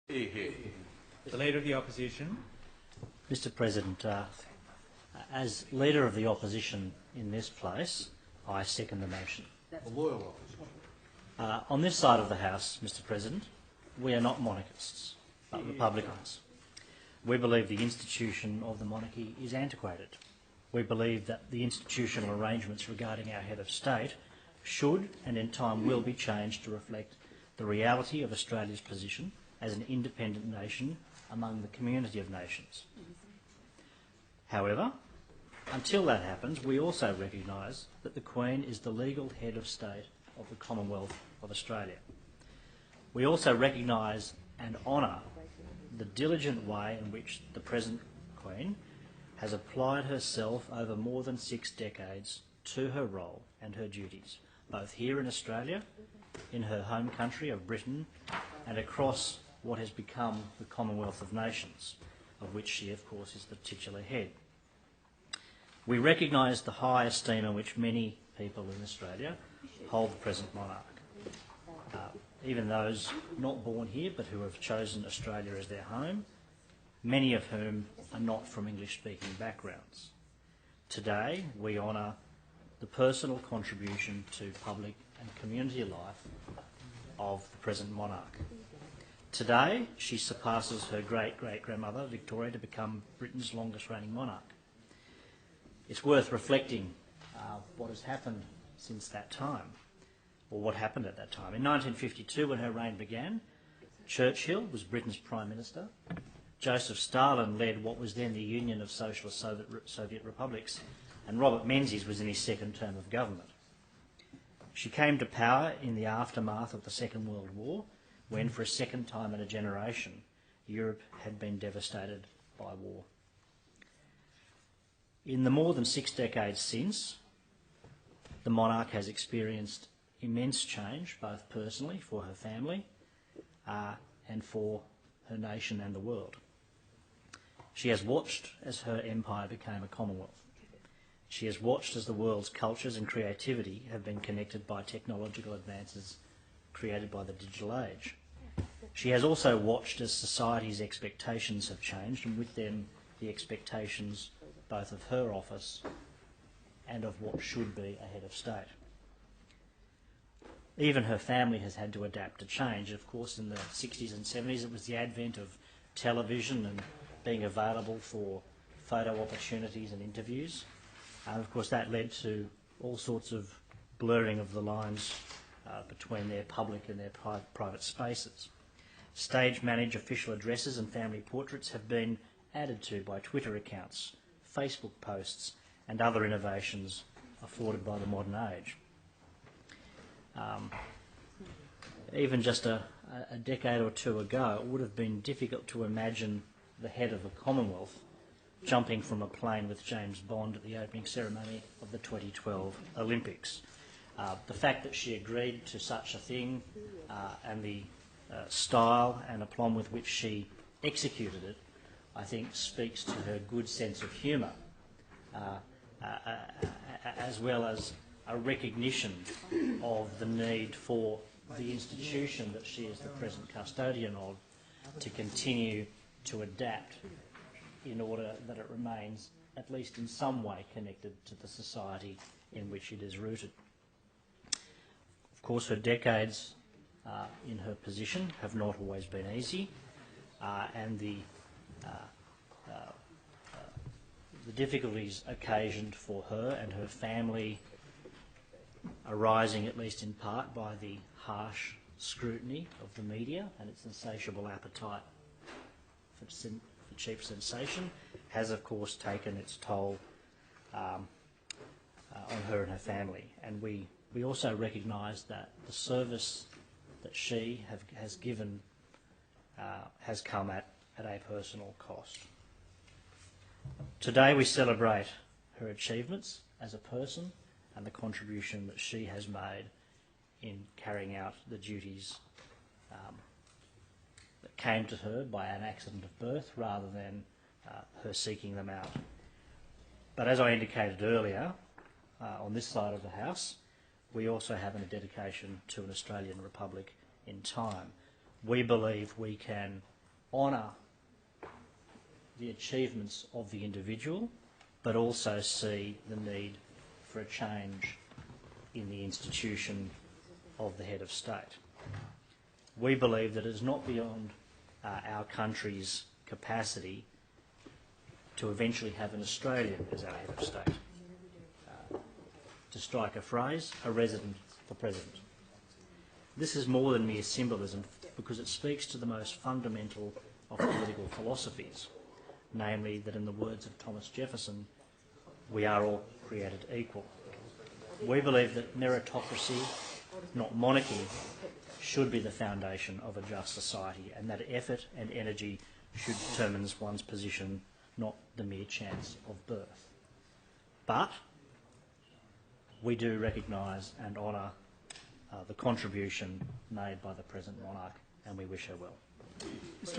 The Leader of the Opposition. Mr President, as Leader of the Opposition in this place, I second the motion. A loyal officer. On this side of the House, Mr President, we are not monarchists, but republicans. We believe the institution of the monarchy is antiquated. We believe that the institutional arrangements regarding our head of state should and in time will be changed to reflect the reality of Australia's position as an independent nation among the community of nations. However, until that happens, we also recognise that the Queen is the legal head of state of the Commonwealth of Australia. We also recognise and honour the diligent way in which the present Queen has applied herself over more than 6 decades to her role and her duties, both here in Australia, in her home country of Britain, and across what has become the Commonwealth of Nations, of which she, of course, is the titular head. We recognise the high esteem in which many people in Australia hold the present monarch, even those not born here but who have chosen Australia as their home, many of whom are not from English-speaking backgrounds. Today, we honour the personal contribution to public and community life of the present monarch. Today, she surpasses her great-great-grandmother, Victoria, to become Britain's longest-reigning monarch. It's worth reflecting what has happened since that time, or what happened at that time. In 1952, when her reign began, Churchill was Britain's Prime Minister. Joseph Stalin led what was then the Union of Socialist Soviet Republics, and Robert Menzies was in his second term of government. She came to power in the aftermath of the Second World War, when, for a second time in a generation, Europe had been devastated by war. In the more than 6 decades since, the monarch has experienced immense change, both personally for her family and for her nation and the world. She has watched as her empire became a Commonwealth. She has watched as the world's cultures and creativity have been connected by technological advances created by the digital age. She has also watched as society's expectations have changed, and with them the expectations both of her office and of what should be a head of state. Even her family has had to adapt to change. Of course, in the 60s and 70s it was the advent of television and being available for photo opportunities and interviews. And of course that led to all sorts of blurring of the lines between their public and their private spaces. Stage-managed official addresses and family portraits have been added to by Twitter accounts, Facebook posts and other innovations afforded by the modern age. Even just a decade or two ago, it would have been difficult to imagine the head of the Commonwealth jumping from a plane with James Bond at the opening ceremony of the 2012 Olympics. The fact that she agreed to such a thing and the style and aplomb with which she executed it, I think speaks to her good sense of humour, as well as a recognition of the need for the institution that she is the present custodian of to continue to adapt in order that it remains, at least in some way, connected to the society in which it is rooted. Of course, her decades in her position have not always been easy, and the difficulties occasioned for her and her family arising, at least in part, by the harsh scrutiny of the media and its insatiable appetite for cheap sensation, has of course taken its toll on her and her family. And we also recognise that the service that she has given has come at a personal cost. Today we celebrate her achievements as a person and the contribution that she has made in carrying out the duties that came to her by an accident of birth rather than her seeking them out. But as I indicated earlier, on this side of the House, we also have a dedication to an Australian Republic in time. We believe we can honour the achievements of the individual, but also see the need for a change in the institution of the head of state. We believe that it is not beyond our country's capacity to eventually have an Australian as our head of state. To strike a phrase, a resident for president. This is more than mere symbolism because it speaks to the most fundamental of political philosophies, namely that in the words of Thomas Jefferson, we are all created equal. We believe that meritocracy, not monarchy, should be the foundation of a just society, and that effort and energy should determine one's position, not the mere chance of birth. But we do recognise and honour the contribution made by the present monarch, and we wish her well.